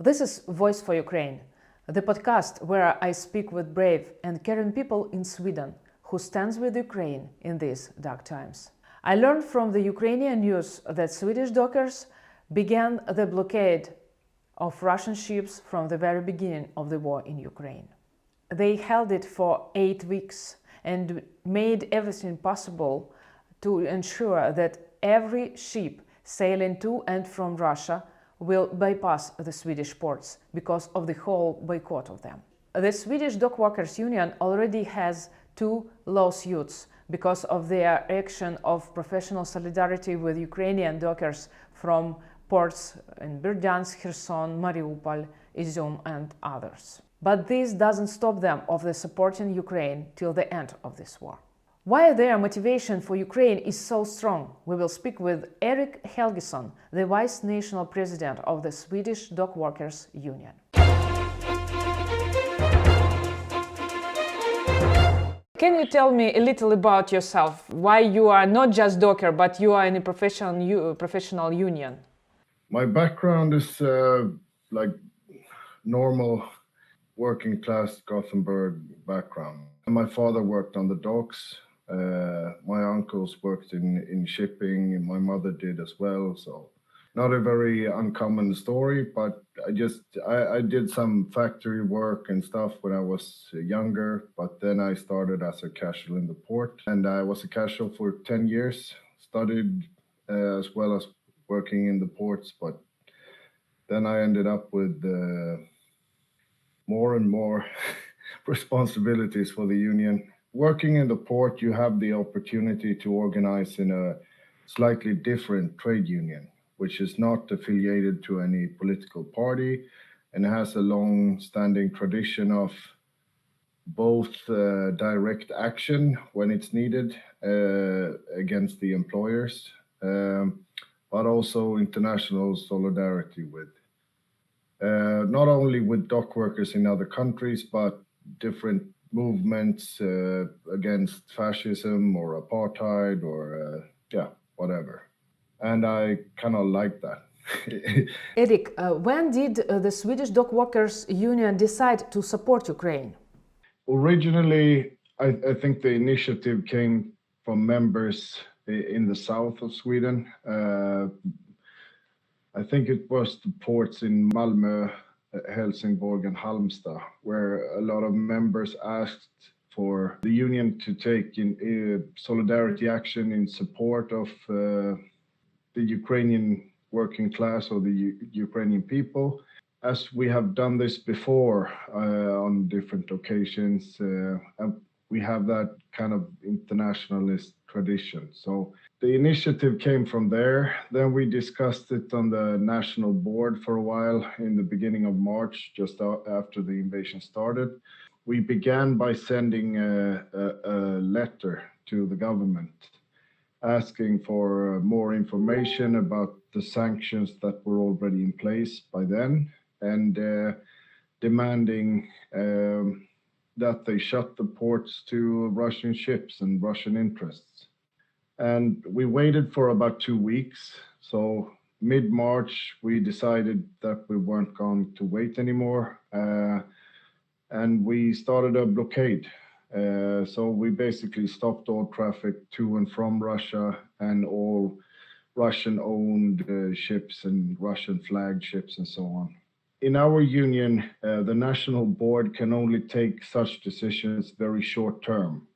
This is Voice for Ukraine, the podcast where I speak with brave and caring people in Sweden who stands with Ukraine in these dark times. I learned from the Ukrainian news that Swedish dockers began the blockade of Russian ships from the very beginning of the war in Ukraine. They held it for 8 weeks and made everything possible to ensure that every ship sailing to and from Russia will bypass the Swedish ports because of the whole boycott of them. The Swedish Dockworkers Union already has 2 lawsuits because of their action of professional solidarity with Ukrainian dockers from ports in Berdyansk, Helgeson, Mariupol, Izum and others. But this doesn't stop them of the supporting Ukraine till the end of this war. Why their motivation for Ukraine is so strong, we will speak with Eriks Helgeson, the Vice National President of the Swedish Dockworkers Union. Can you tell me a little about yourself? Why you are not just docker, but you are in a professional union? My background is like normal working class Gothenburg background. My father worked on the docks. My uncles worked in shipping, and my mother did as well. So not a very uncommon story, but I did some factory work and stuff when I was younger, but then I started as a casual in the port, and I was a casual for 10 years, studied as well as working in the ports, but then I ended up with more and more responsibilities for the union. Working in the port, you have the opportunity to organize in a slightly different trade union, which is not affiliated to any political party and has a long-standing tradition of both direct action when it's needed against the employers, but also international solidarity with not only with dock workers in other countries, but different movements against fascism or apartheid or whatever. And I kind of like that. Eriks, when did the Swedish Dockworkers Union decide to support Ukraine? Originally, I think the initiative came from members in the south of Sweden. I think it was the ports in Malmö, Helsingborg and Halmstad, where a lot of members asked for the union to take in solidarity action in support of the Ukrainian working class or the Ukrainian people. As we have done this before on different occasions, and we have that kind of internationalist tradition. So the initiative came from there. Then we discussed it on the national board for a while in the beginning of March, just after the invasion started. We began by sending a letter to the government asking for more information about the sanctions that were already in place by then and demanding that they shut the ports to Russian ships and Russian interests. And we waited for about 2 weeks. So mid-March, we decided that we weren't going to wait anymore. And we started a blockade. So we basically stopped all traffic to and from Russia and all Russian-owned ships and Russian-flagged ships and so on. In our union, the national board can only take such decisions very short term.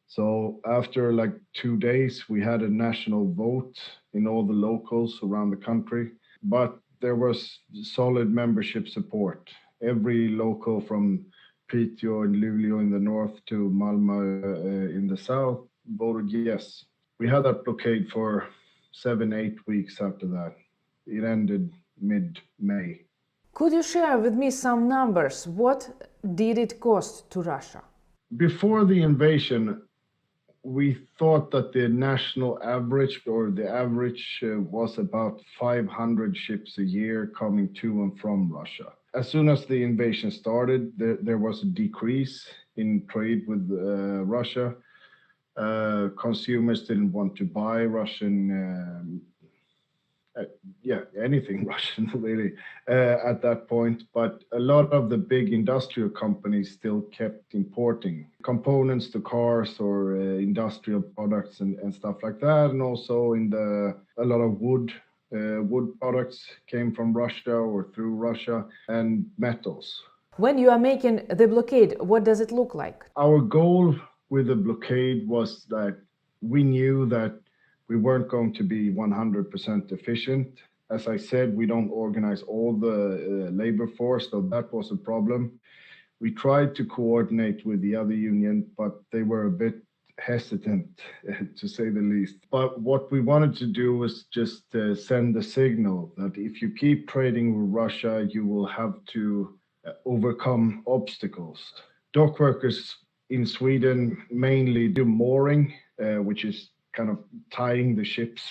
So after like 2 days, we had a national vote in all the locals around the country, but there was solid membership support. Every local from Piteå and Luleå in the north to Malmö in the south voted yes. We had that blockade for 7-8 weeks after that. It ended mid-May. Could you share with me some numbers? What did it cost to Russia? Before the invasion, we thought that the national average or the average was about 500 ships a year coming to and from Russia. As soon as the invasion started, there was a decrease in trade with Russia. Consumers didn't want to buy Russian yeah, anything Russian really at that point. But a lot of the big industrial companies still kept importing components to cars or industrial products and stuff like that. And also a lot of wood products came from Russia or through Russia, and metals. When you are making the blockade, what does it look like? Our goal with the blockade was that we knew that we weren't going to be 100% efficient. As I said, we don't organize all the labor force, so that was a problem. We tried to coordinate with the other union, but they were a bit hesitant, to say the least. But what we wanted to do was just send the signal that if you keep trading with Russia, you will have to overcome obstacles. Dock workers in Sweden mainly do mooring, which is kind of tying the ships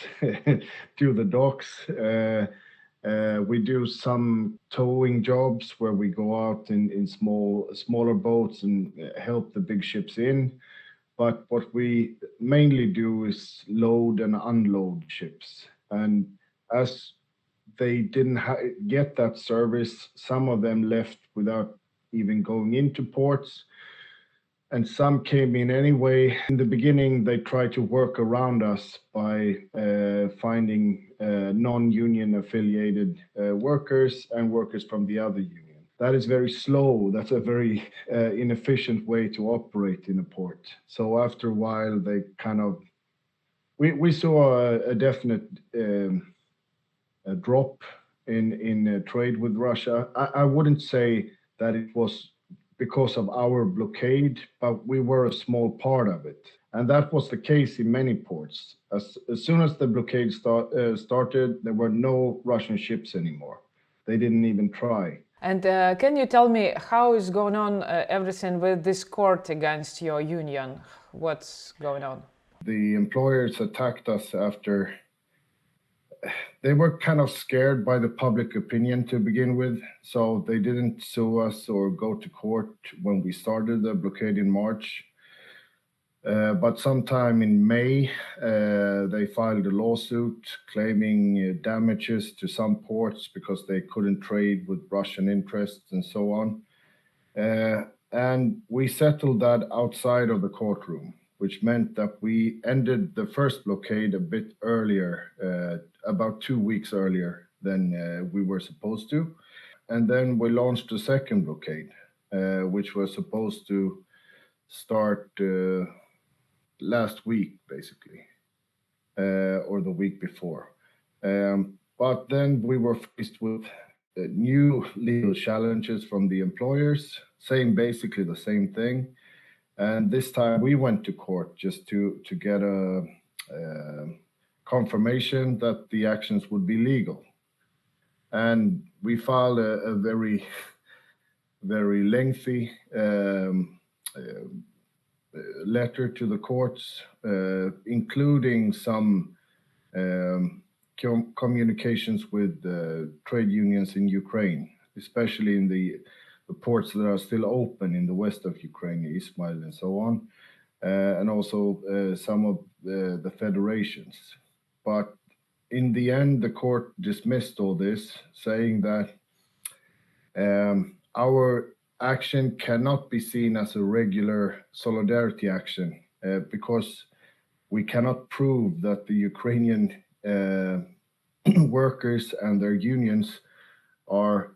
to the docks. We do some towing jobs where we go out in smaller boats and help the big ships in. But what we mainly do is load and unload ships. And as they didn't get that service, some of them left without even going into ports. And some came in anyway. In the beginning, they tried to work around us by finding non-union affiliated workers and workers from the other union. That is very slow. That's a very inefficient way to operate in a port. So after a while, they kind of, we saw a definite a drop in trade with Russia. I wouldn't say that it was because of our blockade, but we were a small part of it. And that was the case in many ports. As soon as the blockade started, there were no Russian ships anymore. They didn't even try. And can you tell me how is going on everything with this court against your union? What's going on? The employers attacked us after they were kind of scared by the public opinion to begin with, so they didn't sue us or go to court when we started the blockade in March. But sometime in May, they filed a lawsuit claiming damages to some ports because they couldn't trade with Russian interests and so on. And we settled that outside of the courtroom, which meant that we ended the first blockade a bit earlier, about 2 weeks earlier than we were supposed to. And then we launched the second blockade, which was supposed to start last week, basically, or the week before. But then we were faced with new legal challenges from the employers, saying basically the same thing. And this time we went to court just to get a confirmation that the actions would be legal. And we filed a very, very lengthy letter to the courts, including some communications with trade unions in Ukraine, especially in the ports that are still open in the west of Ukraine, Ismail and so on, and also some of the federations. But in the end, the court dismissed all this, saying that our action cannot be seen as a regular solidarity action because we cannot prove that the Ukrainian workers and their unions are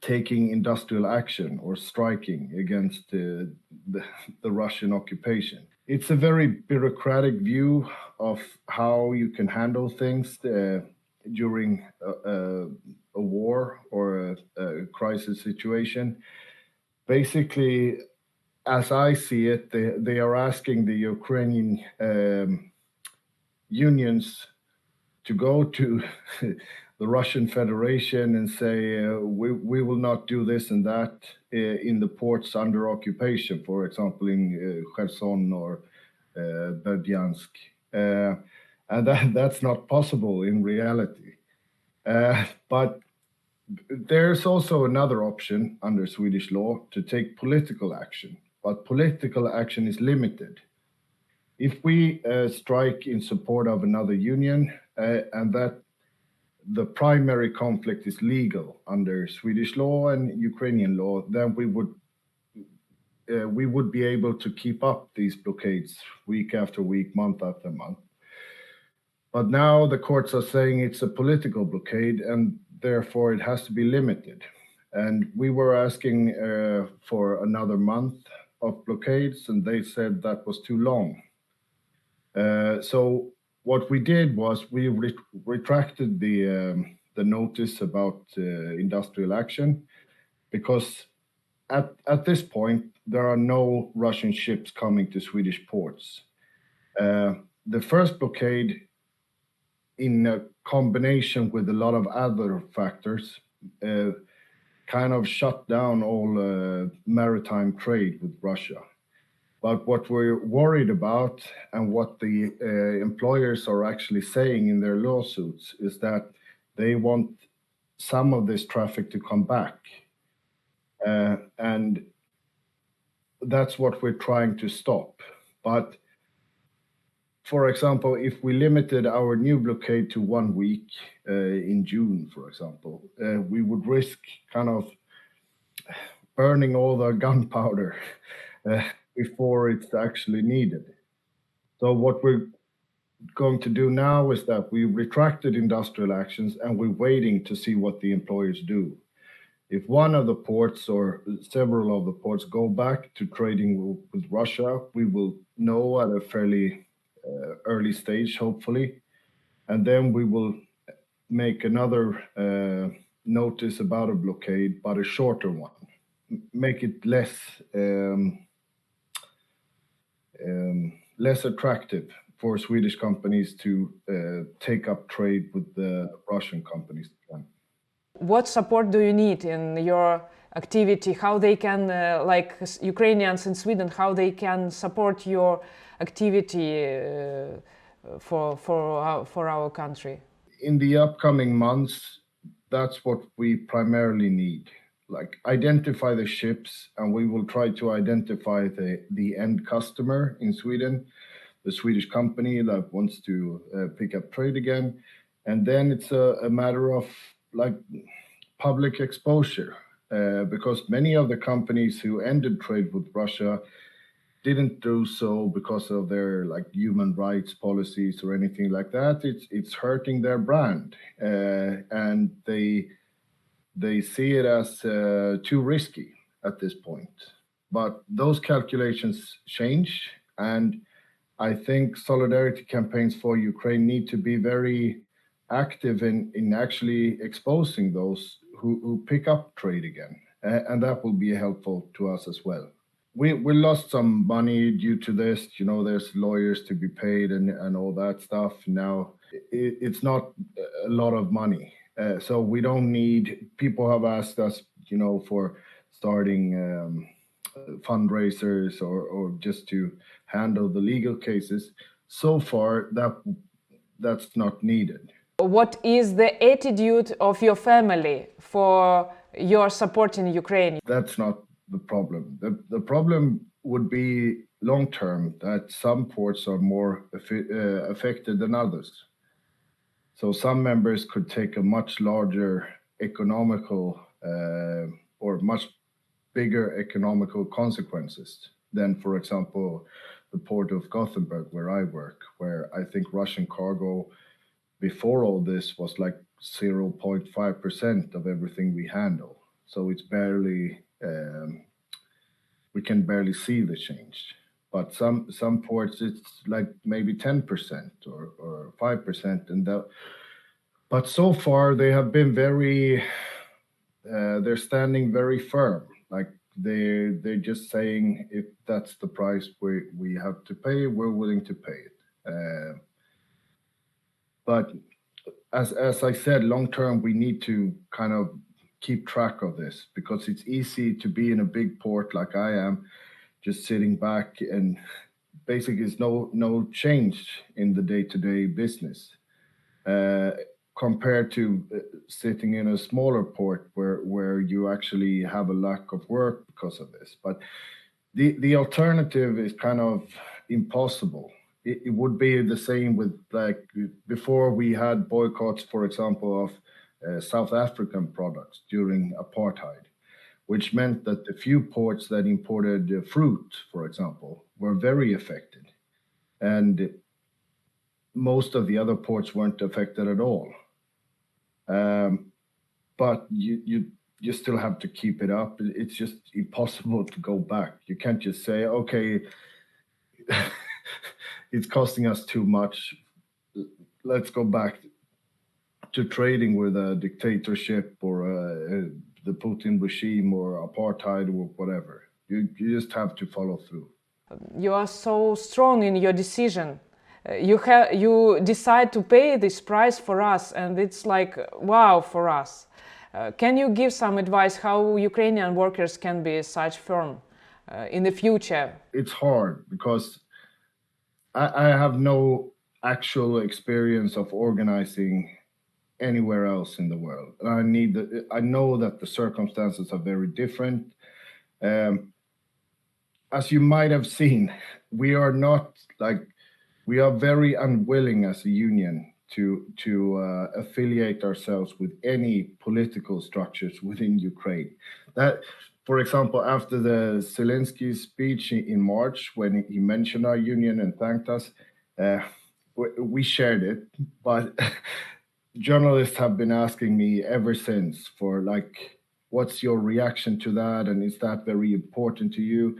taking industrial action or striking against the Russian occupation. It's a very bureaucratic view of how you can handle things during a war or a crisis situation. Basically, as I see it, they are asking the Ukrainian unions to go to the Russian Federation and say, we will not do this and that in the ports under occupation, for example, in Helgeson or Berdyansk. And that's not possible in reality. But there's also another option under Swedish law to take political action, but political action is limited. If we strike in support of another union, and that the primary conflict is legal under Swedish law and Ukrainian law, then we would be able to keep up these blockades week after week, month after month. But now the courts are saying it's a political blockade, and therefore it has to be limited. And we were asking for another month of blockades, and they said that was too long. So what we did was we retracted the notice about industrial action, because at this point there are no Russian ships coming to Swedish ports. The first blockade, in a combination with a lot of other factors, kind of shut down all maritime trade with Russia. But what we're worried about, and what the employers are actually saying in their lawsuits, is that they want some of this traffic to come back. And that's what we're trying to stop. But for example, if we limited our new blockade to 1 week in June, for example, we would risk kind of burning all the gunpowder before it's actually needed. So what we're going to do now is that we retracted industrial actions, and we're waiting to see what the employers do. If one of the ports or several of the ports go back to trading with Russia, we will know at a fairly early stage, hopefully, and then we will make another notice about a blockade, but a shorter one, make it less attractive for Swedish companies to take up trade with the Russian companies. What support do you need in your activity? How they can, like Ukrainians in Sweden, how they can support your activity for our country? In the upcoming months, that's what we primarily need. Like, identify the ships, and we will try to identify the end customer in Sweden, the Swedish company that wants to pick up trade again. And then it's a matter of like public exposure, because many of the companies who ended trade with Russia didn't do so because of their like human rights policies or anything like that. It's hurting their brand, and they see it as too risky at this point. But those calculations change, and I think solidarity campaigns for Ukraine need to be very active in actually exposing those who pick up trade again, and that will be helpful to us as well. We lost some money due to this. You know, there's lawyers to be paid and all that stuff. Now it's not a lot of money, so we don't need. People have asked us, you know, for starting fundraisers or just to handle the legal cases. So far, that's not needed. What is the attitude of your family for your support in Ukraine? That's not the problem. The problem would be long term, that some ports are more affected than others. So some members could take a much larger economical or much bigger economical consequences than, for example, the port of Gothenburg, where I work, where I think Russian cargo before all this was like 0.5% of everything we handle. So it's barely, we can barely see the change. But some ports, it's like maybe 10% or 5%. But so far they have been very, they're standing very firm. Like they're just saying, if that's the price we have to pay, we're willing to pay it. But as I said, long term, we need to kind of keep track of this, because it's easy to be in a big port like I am, just sitting back, and basically there's no change in the day-to-day business compared to sitting in a smaller port where you actually have a lack of work because of this. But the alternative is kind of impossible. it would be the same with, like, before we had boycotts, for example, of South African products during apartheid, which meant that the few ports that imported fruit, for example, were very affected. And most of the other ports weren't affected at all. But you still have to keep it up. It's just impossible to go back. You can't just say, okay, it's costing us too much. Let's go back to trading with a dictatorship or the Putin regime or apartheid or whatever. You just have to follow through. You are so strong in your decision. You decide to pay this price for us, and it's like wow for us. Can you give some advice how Ukrainian workers can be such firm in the future? It's hard because I have no actual experience of organizing anywhere else in the world. I know that the circumstances are very different. As you might have seen, we are very unwilling as a union to affiliate ourselves with any political structures within Ukraine. That, for example, after the Zelensky speech in March, when he mentioned our union and thanked us, we shared it, but journalists have been asking me ever since for, like, what's your reaction to that, and is that very important to you?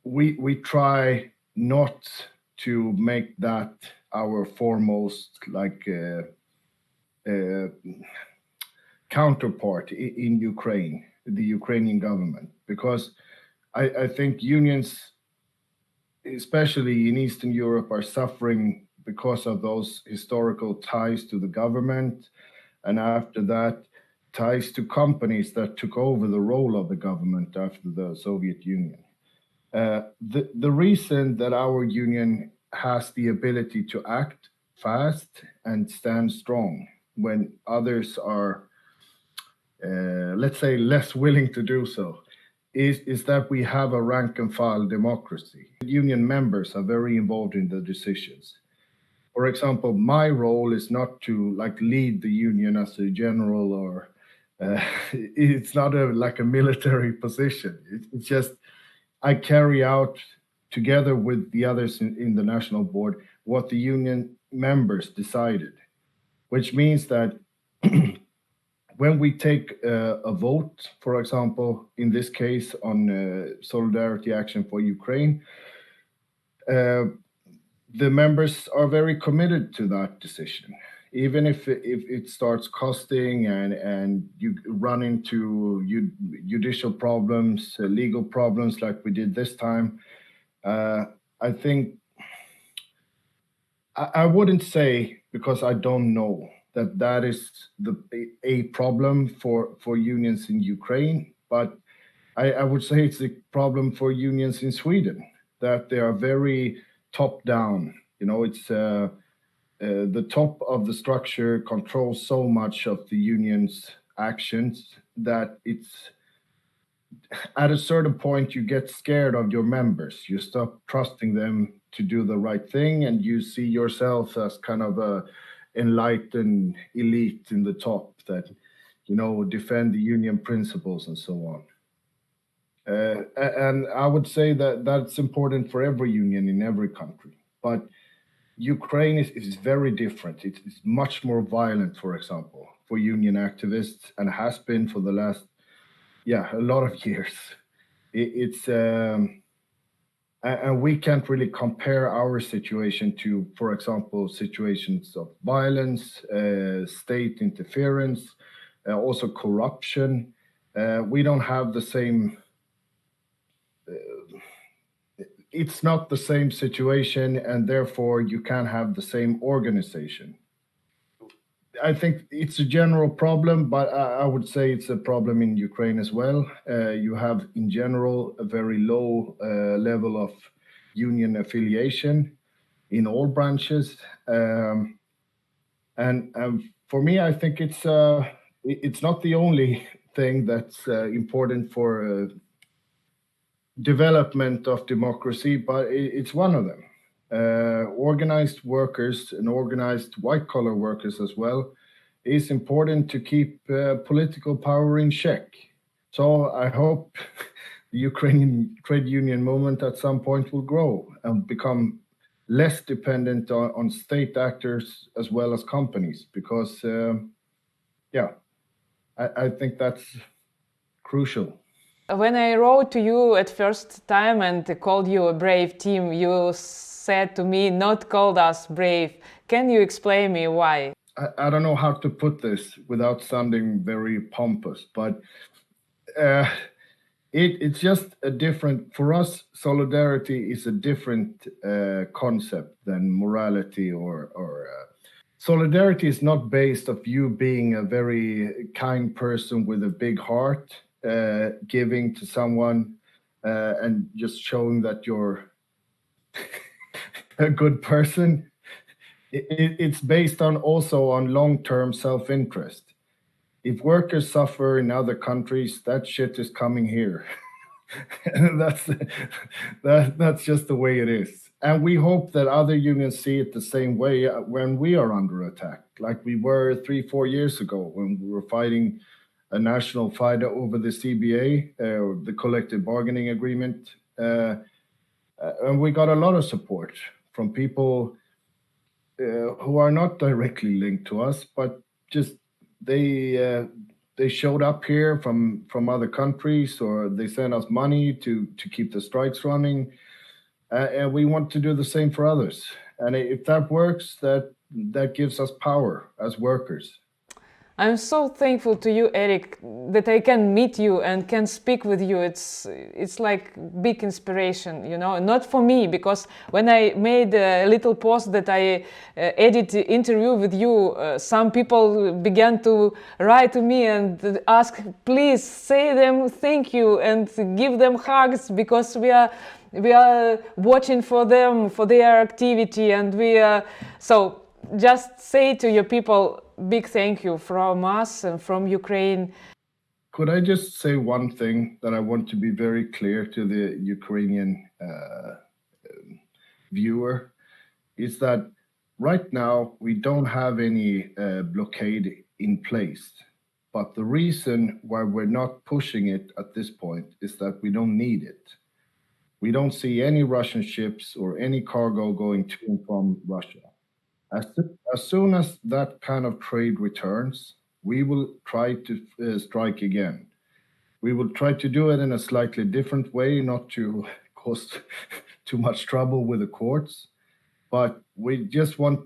We try not to make that our foremost, like, counterpart in Ukraine, the Ukrainian government, because I think unions, especially in Eastern Europe, are suffering because of those historical ties to the government, and after that, ties to companies that took over the role of the government after the Soviet Union. The reason that our union has the ability to act fast and stand strong when others are, let's say, less willing to do so, is that we have a rank and file democracy. Union members are very involved in the decisions. For example, my role is not to, like, lead the union as a general, or it's not like a military position. It's just I carry out, together with the others in the national board, what the union members decided, which means that when we take a vote, for example, in this case on solidarity action for Ukraine, the members are very committed to that decision, even if it starts costing and you run into judicial problems, legal problems like we did this time. I think I wouldn't say, because I don't know, that is a problem for unions in Ukraine, but I would say it's a problem for unions in Sweden, that they are very top down. It's the top of the structure controls so much of the union's actions that it's at a certain point you get scared of your members. You stop trusting them to do the right thing, and you see yourself as kind of a enlightened elite in the top that defend the union principles and so on. And I would say that that's important for every union in every country, but Ukraine is very different. It's much more violent, for example, for union activists, and has been for the last, a lot of years. And we can't really compare our situation to, for example, situations of violence, state interference, also corruption. We don't have the same. It's not the same situation, and therefore you can't have the same organization. I think it's a general problem, but I would say it's a problem in Ukraine as well. You have, in general, a very low level of union affiliation in all branches. And for me, I think it's not the only thing that's important for development of democracy, but it's one of them. organized workers and organized white-collar workers as well, it's important to keep political power in check. So I hope the Ukrainian trade union movement at some point will grow and become less dependent on state actors as well as companies, because, I think that's crucial. When I wrote to you at first time and called you a brave team, you said to me, not called us brave. Can you explain me why? I don't know how to put this without sounding very pompous, but it's just a different, for us, solidarity is a different concept than morality or solidarity is not based of you being a very kind person with a big heart, giving to someone and just showing that you're a good person. It's based on also on long-term self-interest. If workers suffer in other countries, that shit is coming here. That's just the way it is. And we hope that other unions see it the same way when we are under attack, like we were 3-4 years ago when we were fighting a national fight over the CBA, the collective bargaining agreement. And we got a lot of support from people who are not directly linked to us, but just they showed up here from other countries, or they sent us money to keep the strikes running, and we want to do the same for others. And if that works, that gives us power as workers. I'm so thankful to you, Erik, that I can meet you and can speak with you. It's like big inspiration, you know, not for me, because when I made a little post that I edit the interview with you, some people began to write to me and ask, please say them thank you and give them hugs, because we are watching for them, for their activity, and so just say to your people, big thank you from us and from Ukraine. Could I just say one thing that I want to be very clear to the Ukrainian viewer, is that right now we don't have any blockade in place. But the reason why we're not pushing it at this point is that we don't need it. We don't see any Russian ships or any cargo going to and from Russia. As soon as that kind of trade returns, we will try to strike again. We will try to do it in a slightly different way, not to cause too much trouble with the courts, but we just want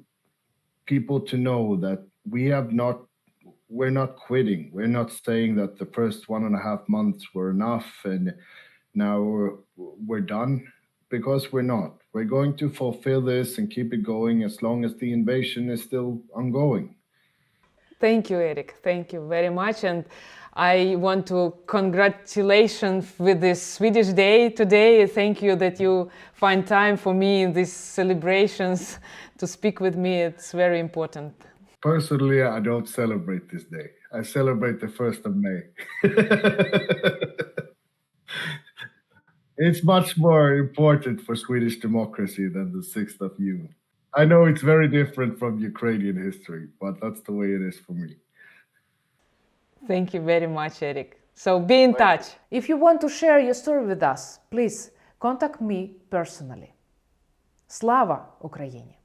people to know that we're not quitting. We're not saying that the first 1.5 months were enough and now we're done, because we're not. We're going to fulfill this and keep it going as long as the invasion is still ongoing. Thank you, Erik. Thank you very much. And I want to congratulations with this Swedish Day today. Thank you that you find time for me in these celebrations to speak with me. It's very important. Personally, I don't celebrate this day. I celebrate the 1st of May. It's much more important for Swedish democracy than the 6th of June. I know it's very different from Ukrainian history, but that's the way it is for me. Thank you very much, Erik. So be in touch. If you want to share your story with us, please contact me personally. Slava Ukraini!